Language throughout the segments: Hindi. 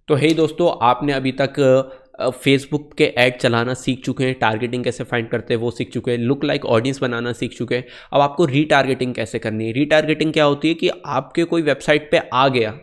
तो हे दोस्तों, आपने अभी तक फेसबुक के ऐड चलाना सीख चुके हैं, टारगेटिंग कैसे फाइंड करते हैं वो सीख चुके हैं, लुक लाइक ऑडियंस बनाना सीख चुके हैं। अब आपको रीटारगेटिंग कैसे करनी है। रीटारगेटिंग क्या होती है कि आपके कोई वेबसाइट पे आ गया,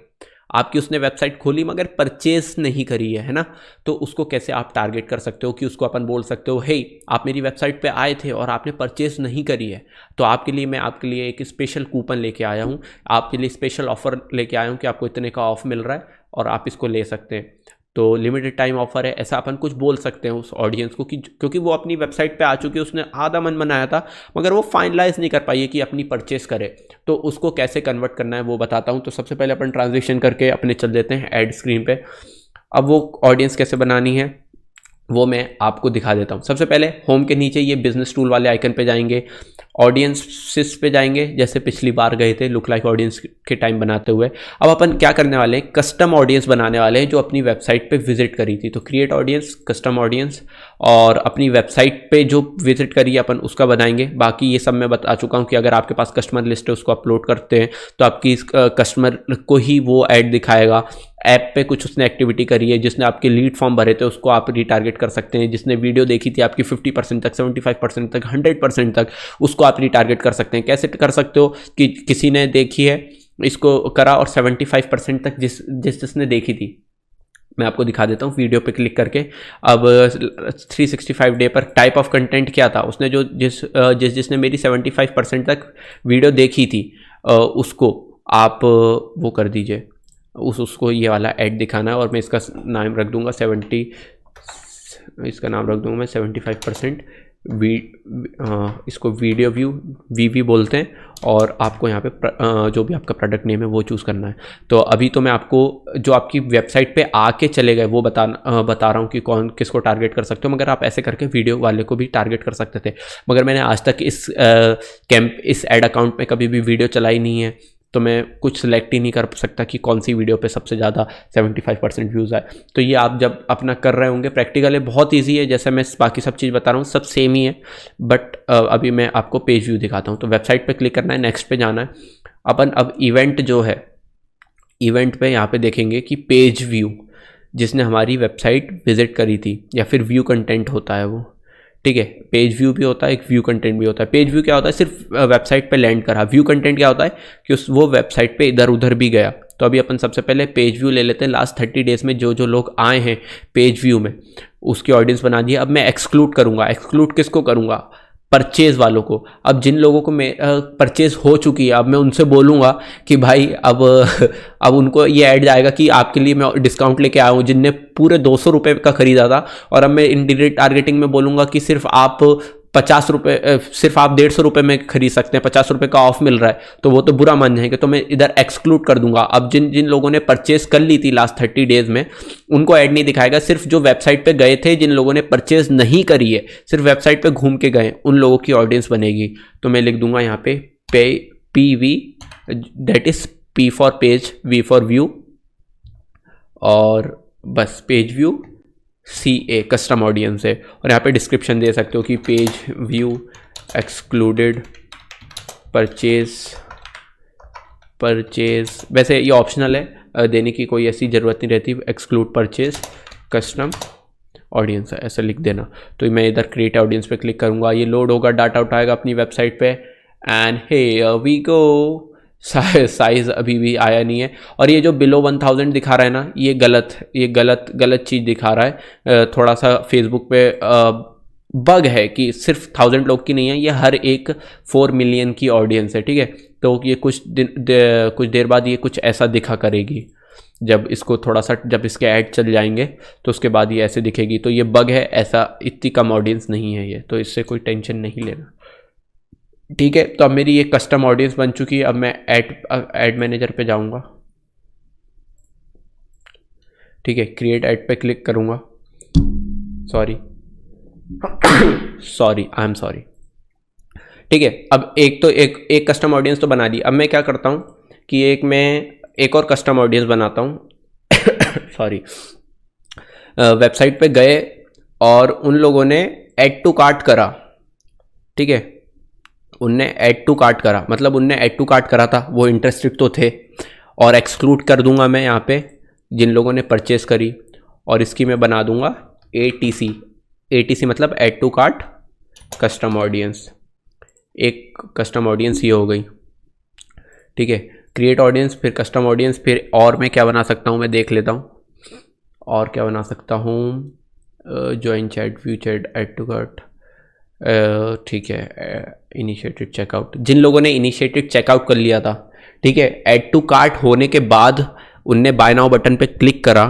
आपकी उसने वेबसाइट खोली मगर परचेज नहीं करी है ना, तो उसको कैसे आप टारगेट कर सकते हो कि उसको अपन बोल सकते हो, हे आप मेरी वेबसाइट पे आए थे और आपने परचेज नहीं करी है, तो आपके लिए मैं आपके लिए एक स्पेशल कूपन लेके आया हूँ, आपके लिए स्पेशल ऑफर लेके आया हूँ कि आपको इतने का ऑफ मिल रहा है और आप इसको ले सकते हैं। तो लिमिटेड टाइम ऑफर है, ऐसा अपन कुछ बोल सकते हैं उस ऑडियंस को कि क्योंकि वो अपनी वेबसाइट पे आ चुकी है, उसने आधा मन बनाया था मगर वो फाइनलाइज नहीं कर पाई है कि अपनी परचेस करे, तो उसको कैसे कन्वर्ट करना है वो बताता हूँ। तो सबसे पहले अपन ट्रांजेक्शन करके अपने चल देते हैं ऐड स्क्रीन पे। अब वो ऑडियंस कैसे बनानी है वो मैं आपको दिखा देता हूँ। सबसे पहले होम के नीचे ये बिजनेस टूल वाले आइकन पे जाएंगे, ऑडियंसेस पे जाएंगे जैसे पिछली बार गए थे लुक लाइक ऑडियंस के टाइम बनाते हुए। अब अपन क्या करने वाले हैं, कस्टम ऑडियंस बनाने वाले हैं जो अपनी वेबसाइट पे विजिट करी थी। तो क्रिएट ऑडियंस, कस्टम ऑडियंस, और अपनी वेबसाइट पे जो विजिट करी अपन उसका बनाएंगे। बाकी ये सब मैं बता चुका हूँ कि अगर आपके पास कस्टमर लिस्ट है उसको अपलोड करते हैं तो आपकी कस्टमर को ही वो ऐड दिखाएगा। ऐप पे कुछ उसने एक्टिविटी करी है, जिसने आपके लीड फॉर्म भरे थे उसको आप रिटारगेट कर सकते हैं, जिसने वीडियो देखी थी आपकी 50% तक, 75% तक, 100% तक, उसको आप रिटारगेट कर सकते हैं। कैसे कर सकते हो कि किसी ने देखी है इसको करा और 75% तक जिसने देखी थी, मैं आपको दिखा देता हूँ वीडियो पे क्लिक करके। अब 365 डे पर टाइप ऑफ कंटेंट क्या था, उसने जो जिसने मेरी 75% तक वीडियो देखी थी उसको आप वो कर दीजिए, उसको ये वाला ऐड दिखाना है। और मैं इसका नाम रख दूंगा 70, इसका नाम रख दूंगा मैं 75% इसको वीडियो व्यू वीवी बोलते हैं। और आपको यहाँ पे जो भी आपका प्रोडक्ट नेम है वो चूज़ करना है। तो अभी तो मैं आपको जो आपकी वेबसाइट पे आके चले गए वो बता रहा हूँ कि कौन किसको टारगेट कर सकते हो, मगर आप ऐसे करके वीडियो वाले को भी टारगेट कर सकते थे। मगर मैंने आज तक इस एड अकाउंट में कभी भी वीडियो चलाई नहीं है, तो मैं कुछ सिलेक्ट ही नहीं कर सकता कि कौन सी वीडियो पे सबसे ज़्यादा 75% व्यूज़ आए। तो ये आप जब अपना कर रहे होंगे, प्रैक्टिकल है, बहुत इजी है, जैसे मैं बाकी सब चीज़ बता रहा हूँ सब सेम ही है, बट अभी मैं आपको पेज व्यू दिखाता हूँ। तो वेबसाइट पे क्लिक करना है, नेक्स्ट पे जाना है अपन। अब इवेंट जो है, इवेंट पे यहाँ पे देखेंगे कि पेज व्यू, जिसने हमारी वेबसाइट विजिट करी थी, या फिर व्यू कंटेंट होता है वो, ठीक है। पेज व्यू भी होता है, एक व्यू कंटेंट भी होता है। पेज व्यू क्या होता है, सिर्फ वेबसाइट पे लैंड करा। व्यू कंटेंट क्या होता है कि वो वेबसाइट पे इधर उधर भी गया। तो अभी अपन सबसे पहले पेज व्यू ले लेते हैं। लास्ट 30 डेज में जो जो लोग आए हैं पेज व्यू में उसकी ऑडियंस बना दी। अब मैं एक्सक्लूड करूंगा। एक्सक्लूड किसको करूंगा, परचेज वालों को। अब जिन लोगों को मैं परचेज हो चुकी है, अब मैं उनसे बोलूँगा कि भाई अब उनको ये ऐड जाएगा कि आपके लिए मैं डिस्काउंट लेके आया हूँ, जिनने पूरे 200 रुपये का खरीदा था। और अब मैं इनडायरेक्ट टारगेटिंग में बोलूँगा कि सिर्फ आप 50 रुपये, सिर्फ आप 150 रुपये में खरीद सकते हैं, 50 रुपये का ऑफ मिल रहा है, तो वो तो बुरा मान जाएंगे। तो मैं इधर एक्सक्लूड कर दूंगा। अब जिन जिन लोगों ने परचेज कर ली थी लास्ट 30 डेज में उनको ऐड नहीं दिखाएगा। सिर्फ जो वेबसाइट पे गए थे, जिन लोगों ने परचेज नहीं करी है, सिर्फ वेबसाइट पे घूम के गए, उन लोगों की ऑडियंस बनेगी। तो मैं लिख दूंगा यहाँ पे PV, that is P for page, V for view, और बस page view, CA custom audience है। और यहाँ पे डिस्क्रिप्शन दे सकते हो कि पेज व्यू एक्सक्लूडेड परचेज, वैसे ये ऑप्शनल है, देने की कोई ऐसी ज़रूरत नहीं रहती। एक्सक्लूड परचेज कस्टम ऑडियंस है, ऐसा लिख देना। तो मैं इधर क्रिएट ऑडियंस पे क्लिक करूँगा, ये लोड होगा, डाटा उठाएगा अपनी वेबसाइट पे, and here we go. Size अभी भी आया नहीं है। और ये जो बिलो 1000 दिखा रहा है ना, ये गलत चीज़ दिखा रहा है। थोड़ा सा फेसबुक पे बग है कि सिर्फ 1000 लोग की नहीं है, ये हर एक 4 मिलियन की ऑडियंस है, ठीक है। तो ये कुछ देर बाद ये कुछ ऐसा दिखा करेगी। जब इसको थोड़ा सा, जब इसके ऐड चल जाएंगे तो उसके बाद ये ऐसे दिखेगी। तो ये बग है, ऐसा इतनी कम ऑडियंस नहीं है ये, तो इससे कोई टेंशन नहीं लेना, ठीक है। तो अब मेरी ये कस्टम ऑडियंस बन चुकी है। अब मैं ऐड मैनेजर पे जाऊंगा, ठीक है। क्रिएट ऐड पे क्लिक करूंगा, सॉरी आई एम सॉरी, ठीक है। अब एक कस्टम ऑडियंस तो बना दी। अब मैं क्या करता हूँ कि एक और कस्टम ऑडियंस बनाता हूँ सॉरी। वेबसाइट पे गए और उन लोगों ने ऐड टू कार्ट करा, ठीक है। उनने ऐड टू कार्ट करा, मतलब उनने ऐड टू कार्ट करा था, वो इंटरेस्टेड तो थे। और एक्सक्लूड कर दूंगा मैं यहाँ पे जिन लोगों ने परचेस करी, और इसकी मैं बना दूंगा ATC। ATC मतलब add to cart custom audience. एक कस्टम ऑडियंस ये हो गई, ठीक है। क्रिएट ऑडियंस, फिर कस्टम ऑडियंस, फिर और मैं क्या बना सकता हूँ, मैं देख लेता हूँ और क्या बना सकता हूँ। Join chat, view chat, add to cart, ठीक है। इनिशिएटेड चेकआउट, जिन लोगों ने इनिशिएटेड चेकआउट कर लिया था, ठीक है, ऐड टू कार्ट होने के बाद उनने बाय नाउ बटन पे क्लिक करा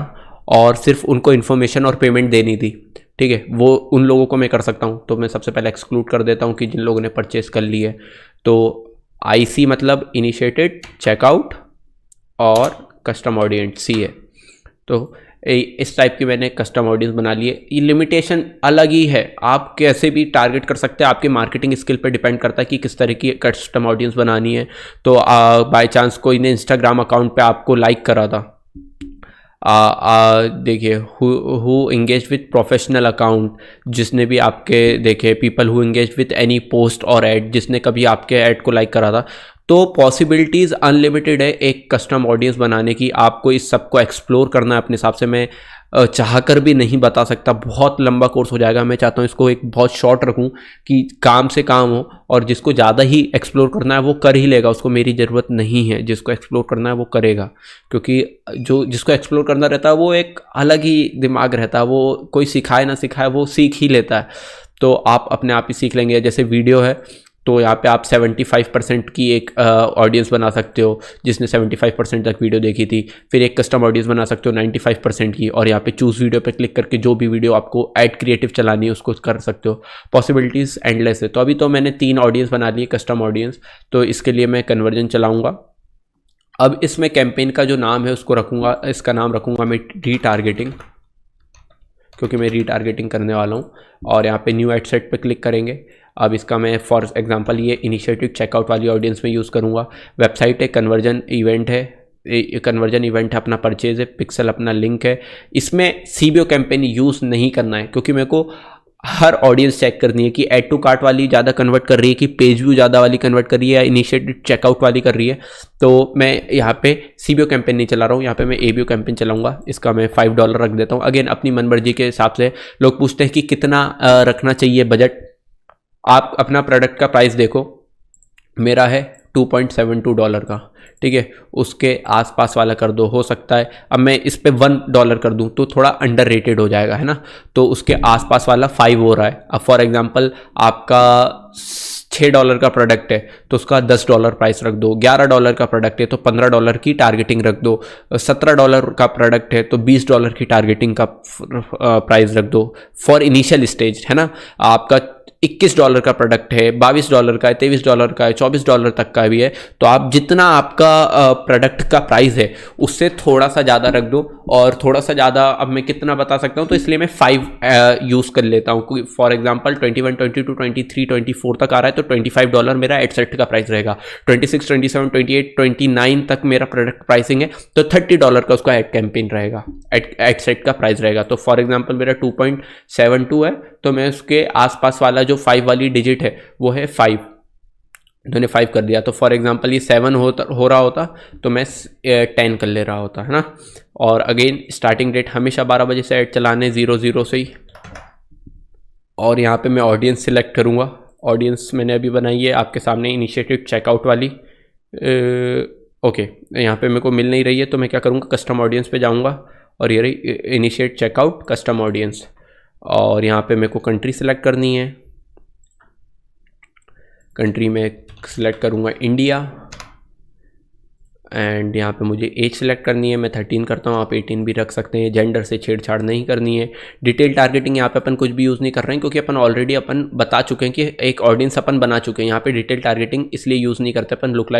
और सिर्फ उनको इन्फॉर्मेशन और पेमेंट देनी थी, ठीक है, वो उन लोगों को मैं कर सकता हूँ। तो मैं सबसे पहले एक्सक्लूड कर देता हूँ कि जिन लोगों ने परचेस कर ली है। तो IC मतलब इनिशिएटेड चेकआउट और कस्टम ऑडियंस C है। तो इस टाइप की मैंने कस्टम ऑडियंस बना ली है। ये लिमिटेशन अलग ही है, आप कैसे भी टारगेट कर सकते हैं, आपके मार्केटिंग स्किल पे डिपेंड करता है कि किस तरह की कस्टम ऑडियंस बनानी है। तो बाय चांस कोई ने इंस्टाग्राम अकाउंट पे आपको लाइक करा था, देखिए who engage with professional account, जिसने भी आपके देखे, people who engage with any post और ऐड, जिसने कभी आपके ऐड को लाइक करा था। तो पॉसिबिलिटीज़ अनलिमिटेड है एक कस्टम ऑडियंस बनाने की। आपको इस सब को एक्सप्लोर करना है अपने हिसाब से। मैं चाह कर भी नहीं बता सकता, बहुत लंबा कोर्स हो जाएगा। मैं चाहता हूँ इसको एक बहुत शॉर्ट रखूँ कि काम से काम हो, और जिसको ज़्यादा ही एक्सप्लोर करना है वो कर ही लेगा, उसको मेरी ज़रूरत नहीं है। जिसको एक्सप्लोर करना है वो करेगा, क्योंकि जिसको एक्सप्लोर करना रहता है वो एक अलग ही दिमाग रहता है, वो कोई सिखाए ना सिखाए वो सीख ही लेता है। तो आप अपने आप ही सीख लेंगे। जैसे वीडियो है, तो यहाँ पे आप 75% की एक ऑडियंस बना सकते हो जिसने 75% तक वीडियो देखी थी। फिर एक कस्टम ऑडियंस बना सकते हो 95% की, और यहाँ पे चूज़ वीडियो पे क्लिक करके जो भी वीडियो आपको ऐड क्रिएटिव चलानी है उसको कर सकते हो। पॉसिबिलिटीज़ एंडलेस है। तो अभी तो मैंने 3 ऑडियंस बना ली कस्टम ऑडियंस, तो इसके लिए मैं कन्वर्जन चलाऊँगा। अब इसमें कैंपेन का जो नाम है उसको रखूँगा, इसका नाम रखूँगा मैं रीटारगेटिंग, क्योंकि मैं रीटारगेटिंग करने वाला हूँ। और यहाँ पे न्यू एड सेट पे क्लिक करेंगे। अब इसका मैं फॉर एग्जांपल ये इनिशिएटेड चेकआउट वाली ऑडियंस में यूज़ करूँगा। वेबसाइट है, कन्वर्जन इवेंट है, कन्वर्जन इवेंट है, अपना परचेज है, पिक्सल अपना लिंक है। इसमें CBO कैंपेन यूज़ नहीं करना है, क्योंकि मेरे को हर ऑडियंस चेक करनी है कि ऐड टू कार्ट वाली ज़्यादा कन्वर्ट कर रही है कि पेज व्यू ज़्यादा वाली कन्वर्ट कर रही है या इनिशिएटेड चेकआउट वाली कर रही है। तो मैं यहाँ पे CBO कैंपेन नहीं चला रहा हूँ, यहाँ पे मैं ABO कैंपेन चलाऊंगा। इसका मैं $5 रख देता हूँ। अगेन अपनी मनमर्जी के हिसाब से। लोग पूछते हैं कि कितना रखना चाहिए बजट। आप अपना प्रोडक्ट का प्राइस देखो, मेरा है $2.72 का, ठीक है, उसके आसपास वाला कर दो। हो सकता है अब मैं इस पे $1 कर दूं तो थोड़ा अंडर रेटेड हो जाएगा, है ना। तो उसके आसपास वाला 5 हो रहा है। अब फॉर एग्जांपल आपका $6 का प्रोडक्ट है तो उसका $10 प्राइस रख दो। $11 का प्रोडक्ट है तो $15 की टारगेटिंग रख दो। $17 का प्रोडक्ट है तो $20 की टारगेटिंग का प्राइस रख दो फॉर इनिशियल स्टेज, है ना। आपका $21 का प्रोडक्ट है, $22 का है, $23 का है, $24 तक का भी है। तो आप जितना आपका प्रोडक्ट का प्राइस है उससे थोड़ा सा ज़्यादा रख दो। और थोड़ा सा ज़्यादा अब मैं कितना बता सकता हूँ, तो इसलिए मैं 5 यूज़ कर लेता हूँ। फॉर एग्जांपल 21, 22, 23, 24 तक आ रहा है तो $25 मेरा एड सेट का प्राइस रहेगा। 26, 27, 28, 29 तक मेरा प्रोडक्ट प्राइसिंग है तो $30 का उसका एड कैंपेन रहेगा, एड सेट का प्राइस रहेगा। तो फॉर एग्जांपल मेरा 2.72 है तो मैं उसके आसपास वाला जो 5 वाली डिजिट है वो है 5, मैंने 5 कर दिया। तो फॉर एग्जांपल ये 7 हो रहा होता तो मैं 10 कर ले रहा होता, है ना। और अगेन स्टार्टिंग डेट हमेशा 12 बजे से ऐड चलाने 00 से ही। और यहाँ पे मैं ऑडियंस सिलेक्ट करूँगा। ऑडियंस मैंने अभी बनाई है आपके सामने, इनिशिएटेड चेकआउट वाली। ओके, यहाँ पे मेरे को मिल नहीं रही है तो मैं क्या करूँगा, कस्टम ऑडियंस पे जाऊँगा और ये रही इनिशिएट चेकआउट कस्टम ऑडियंस। और यहाँ पे मेरे को कंट्री सिलेक्ट करनी है। कंट्री में सिलेक्ट करूँगा इंडिया, एंड यहाँ पे मुझे एज सेलेक्ट करनी है। मैं 13 करता हूँ, आप 18 भी रख सकते हैं। जेंडर से छेड़छाड़ नहीं करनी है। डिटेल टारगेटिंग यहाँ पे अपन कुछ भी यूज़ नहीं कर रहे हैं क्योंकि अपन ऑलरेडी अपन बता चुके हैं कि एक ऑडियंस अपन बना चुके हैं। यहाँ पे डिटेल टारगेटिंग इसलिए यूज़ नहीं करते अपन लुक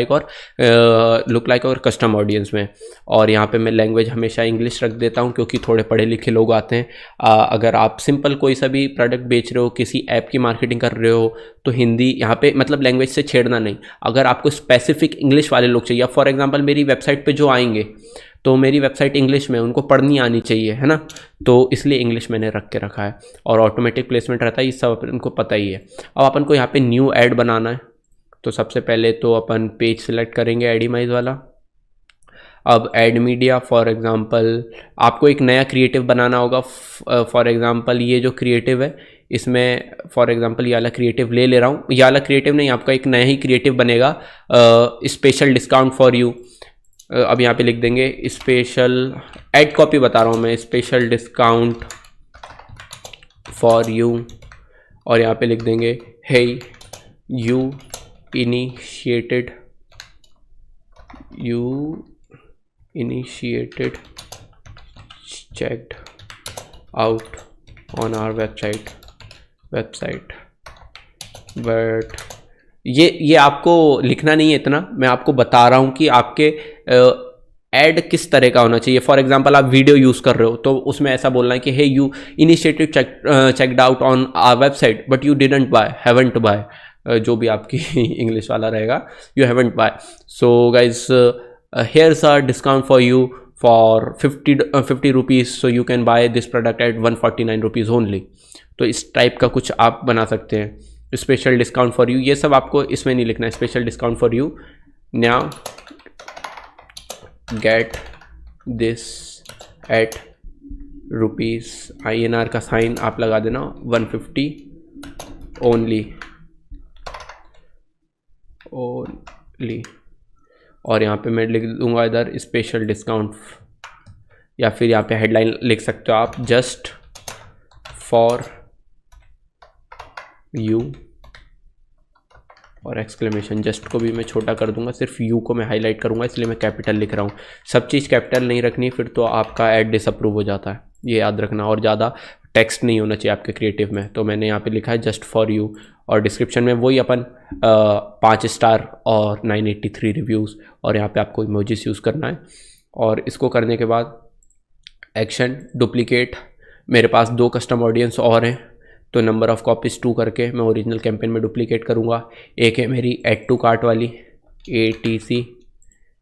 लाइक और कस्टम ऑडियंस में। और यहाँ पर मैं लैंग्वेज हमेशा इंग्लिश रख देता हूँ क्योंकि थोड़े पढ़े लिखे लोग आते हैं। अगर आप सिंपल कोई सा भी प्रोडक्ट बेच रहे हो, किसी ऐप की मार्केटिंग कर रहे हो तो हिंदी यहाँ पे मतलब लैंग्वेज से छेड़ना नहीं। अगर आपको स्पेसिफिक इंग्लिश वाले लोग चाहिए, फॉर एग्जांपल मेरी वेबसाइट पे जो आएंगे तो मेरी वेबसाइट इंग्लिश में, उनको पढ़नी आनी चाहिए, है ना। तो इसलिए इंग्लिश मैंने रख के रखा है। और ऑटोमेटिक प्लेसमेंट रहता है, ये सब उनको पता ही है। अब अपन को यहाँ पे न्यू ऐड बनाना है तो सबसे पहले तो अपन पेज सिलेक्ट करेंगे एडिमाइज वाला। अब ऐड मीडिया फॉर एग्जांपल आपको एक नया क्रिएटिव बनाना होगा। फॉर एग्जांपल ये जो क्रिएटिव है इसमें फॉर एग्जांपल ये वाला क्रिएटिव ले रहा हूँ, ये वाला क्रिएटिव नहीं, आपका एक नया ही क्रिएटिव बनेगा, स्पेशल डिस्काउंट फॉर यू। अब यहाँ पे लिख देंगे स्पेशल, ऐड कॉपी बता रहा हूँ मैं, स्पेशल डिस्काउंट फॉर यू, और यहाँ पे लिख देंगे hey you initiated checked out on our website but ये आपको लिखना नहीं है इतना, मैं आपको बता रहा हूँ कि आपके ऐड किस तरह का होना चाहिए। फॉर एग्जांपल आप वीडियो यूज़ कर रहे हो तो उसमें ऐसा बोलना है कि hey you initiative checked out on our website but you didn't buy, haven't buy, जो भी आपकी इंग्लिश वाला रहेगा, you haven't buy. So guys here's a discount for you for 50 rupees, so you can buy this product at 149 rupees only। तो इस टाइप का कुछ आप बना सकते हैं। स्पेशल डिस्काउंट फॉर यू, ये सब आपको इसमें नहीं लिखना है। Special discount for you, now get this eight rupees, INR का साइन आप लगा देना, 150 ओनली, और यहाँ पे मैं लिख दूंगा इधर स्पेशल डिस्काउंट, या फिर यहाँ पे हेडलाइन लिख सकते हो आप, जस्ट फॉर यू, और एक्सक्लेमेशन। जस्ट को भी मैं छोटा कर दूंगा, सिर्फ यू को मैं हाईलाइट करूंगा, इसलिए मैं कैपिटल लिख रहा हूँ। सब चीज़ कैपिटल नहीं रखनी, फिर तो आपका ऐड डिसअप्रूव हो जाता है, ये याद रखना। और ज़्यादा टेक्स्ट नहीं होना चाहिए आपके क्रिएटिव में। तो मैंने यहाँ पे लिखा है जस्ट फॉर यू, और डिस्क्रिप्शन में वही अपन 5 स्टार और 983 रिव्यूज़, और यहाँ पे आपको इमोजीज यूज़ करना है। और इसको करने के बाद एक्शन डुप्लीकेट, मेरे पास 2 कस्टम ऑडियंस और हैं, तो नंबर ऑफ़ कॉपीज़ 2 करके मैं ओरिजिनल कैंपेन में डुप्लीकेट करूँगा। एक है मेरी ऐड टू कार्ट वाली ATC,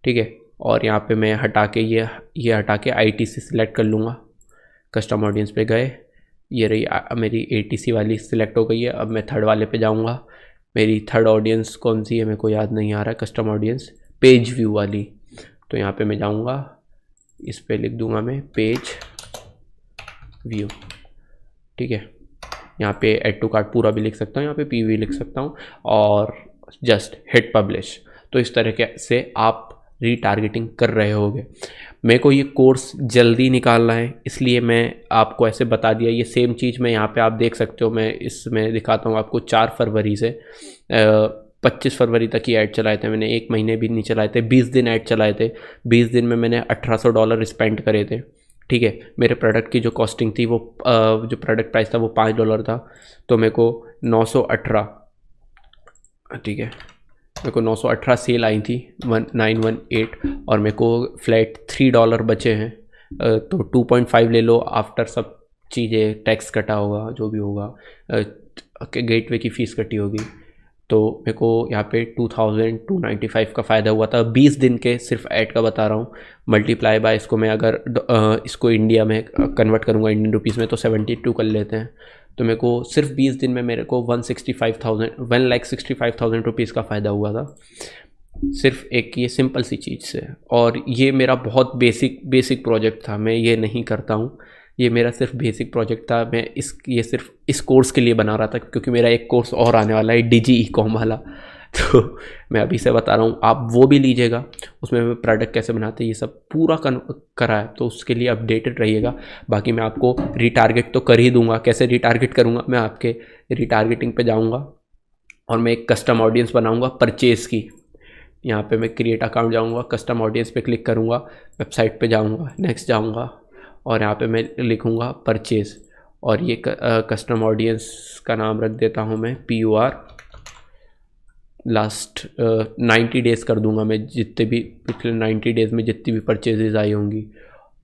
ठीक है, और यहाँ पे मैं हटा के ये हटा के ITC सिलेक्ट कर लूँगा। कस्टम ऑडियंस पे गए, ये रही मेरी ATC वाली सिलेक्ट हो गई है। अब मैं थर्ड वाले पे जाऊँगा। मेरी थर्ड ऑडियंस कौन सी है मेरे को याद नहीं आ रहा है, कस्टम ऑडियंस पेज व्यू वाली। तो यहाँ पे मैं जाऊँगा, इस पे लिख दूँगा मैं पेज व्यू, ठीक है। यहाँ पे ऐड टू कार्ट पूरा भी लिख सकता हूँ, यहाँ पे PV लिख सकता हूँ, और जस्ट हिट पब्लिश। तो इस तरीके से आप रीटारगेटिंग कर रहे होगे। मेरे को ये कोर्स जल्दी निकालना है, इसलिए मैं आपको ऐसे बता दिया। ये सेम चीज़ मैं यहाँ पे आप देख सकते हो, मैं इसमें दिखाता हूँ आपको। 4 फरवरी से 25 फरवरी तक ही ऐड चलाए थे मैंने, 1 महीने भी नहीं चलाए थे, 20 दिन ऐड चलाए थे। 20 दिन में मैंने $1800 स्पेंड करे थे, ठीक है। मेरे प्रोडक्ट की जो कॉस्टिंग थी वो जो प्रोडक्ट प्राइस था वो $5 था, तो मेरे को 918, ठीक है, मेरे को 918 सेल आई थी 1918, और मेरे को फ्लैट $3 बचे हैं। तो 2.5 ले लो, आफ्टर सब चीज़ें टैक्स कटा होगा, जो भी होगा, गेटवे की फ़ीस कटी होगी, तो मेरे को यहाँ पे 2295 का फ़ायदा हुआ था। 20 दिन के सिर्फ ऐड का बता रहा हूँ। मल्टीप्लाई बाय इसको मैं अगर इसको इंडिया में कन्वर्ट करूँगा इंडियन रुपीज़ में, तो 72 कर लेते हैं। तो मेरे को सिर्फ 20 दिन में मेरे को 1,65,000 रुपीज़ का फ़ायदा हुआ था, सिर्फ एक ये सिंपल सी चीज़ से। और ये मेरा बहुत बेसिक प्रोजेक्ट था, मैं ये नहीं करता हूँ, ये मेरा सिर्फ बेसिक प्रोजेक्ट था। मैं ये सिर्फ इस कोर्स के लिए बना रहा था, क्योंकि मेरा एक कोर्स और आने वाला है Digi E-com वाला, तो मैं अभी से बता रहा हूँ, आप वो भी लीजिएगा। उसमें मैं प्रोडक्ट कैसे बनाते हैं ये सब पूरा करा है, तो उसके लिए अपडेटेड रहिएगा। बाकी मैं आपको रीटारगेट तो कर ही दूंगा। कैसे रीटारगेट करूँगा, मैं आपके रीटारगेटिंग पे जाऊँगा और मैं एक कस्टम ऑडियंस बनाऊँगा परचेज़ की। यहाँ पे मैं क्रिएट अकाउंट जाऊँगा, कस्टम ऑडियंस पे क्लिक करूँगा, वेबसाइट पे जाऊँगा, नेक्स्ट जाऊँगा, और यहाँ पे मैं लिखूँगा परचेज़, और ये कस्टम ऑडियंस का नाम रख देता हूँ मैं PUR। लास्ट 90 डेज़ कर दूंगा मैं, जितने भी पिछले 90 डेज़ में जितनी भी परचेजेज आई होंगी,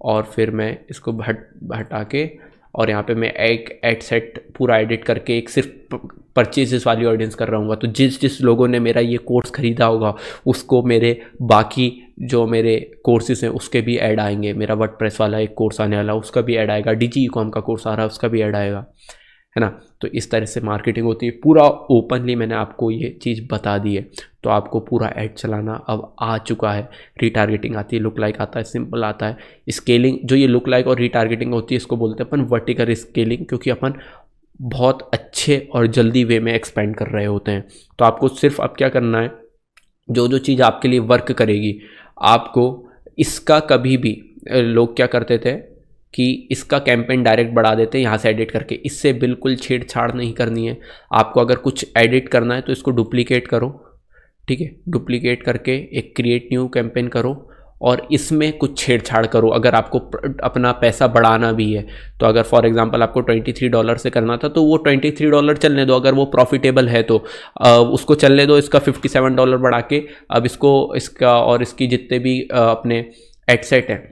और फिर मैं इसको हटा के, और यहाँ पे मैं एक ऐड सेट पूरा एडिट करके एक सिर्फ परचेजेस वाली ऑडियंस कर रहा हूँ। तो जिस लोगों ने मेरा ये कोर्स ख़रीदा होगा उसको मेरे बाकी जो मेरे कोर्सेज हैं उसके भी ऐड आएंगे। मेरा वर्डप्रेस वाला एक कोर्स आने वाला, उसका भी ऐड आएगा। Digi E-com का कोर्स आ रहा है, उसका भी ऐड आएगा, है ना। तो इस तरह से मार्केटिंग होती है, पूरा ओपनली मैंने आपको ये चीज़ बता दी है। तो आपको पूरा ऐड चलाना अब आ चुका है। रीटारगेटिंग आती है, लुक लाइक आता है, सिंपल आता है, स्केलिंग। जो ये लुक लाइक और रीटारगेटिंग होती है इसको बोलते हैं अपन वर्टिकल स्केलिंग, क्योंकि अपन बहुत अच्छे और जल्दी वे में एक्सपेंड कर रहे होते हैं। तो आपको सिर्फ अब क्या करना है, जो जो चीज़ आपके लिए वर्क करेगी आपको इसका कभी भी लोग क्या करते थे कि इसका कैंपेन डायरेक्ट बढ़ा देते हैं यहाँ से एडिट करके, इससे बिल्कुल छेड़छाड़ नहीं करनी है। आपको अगर कुछ एडिट करना है तो इसको डुप्लीकेट करो, ठीक है, डुप्लीकेट करके एक क्रिएट न्यू कैंपेन करो और इसमें कुछ छेड़छाड़ करो। अगर आपको अपना पैसा बढ़ाना भी है तो अगर फॉर एग्जांपल आपको $23 से करना था तो वो $23 चलने दो, अगर वो प्रॉफिटेबल है तो उसको चलने दो। इसका $57 बढ़ा के अब इसका और इसकी जितने भी अपने एडसेट हैं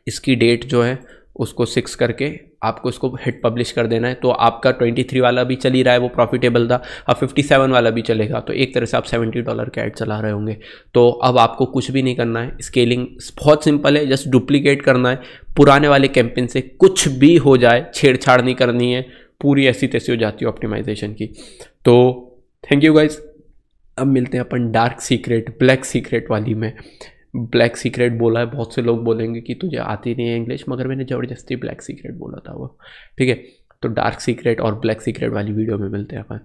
इसकी डेट जो है उसको 6 करके आपको इसको हिट पब्लिश कर देना है। तो आपका 23 वाला भी चल ही रहा है, वो प्रॉफिटेबल था, अब 57 वाला भी चलेगा। तो एक तरह से आप $70 का ऐड चला रहे होंगे। तो अब आपको कुछ भी नहीं करना है, स्केलिंग बहुत सिंपल है, जस्ट डुप्लीकेट करना है पुराने वाले कैंपेन से। कुछ भी हो जाए छेड़छाड़ नहीं करनी है, पूरी ऐसी तैसी हो जाती है ऑप्टिमाइजेशन की। तो थैंक यू गाइज। अब मिलते हैं अपन डार्क सीक्रेट, ब्लैक सीक्रेट वाली में। ब्लैक सीक्रेट बोला है, बहुत से लोग बोलेंगे कि तुझे आती नहीं है इंग्लिश, मगर मैंने ज़बरदस्ती ब्लैक सीक्रेट बोला था वो, ठीक है। तो डार्क सीक्रेट और ब्लैक सीक्रेट वाली वीडियो में मिलते हैं अपन।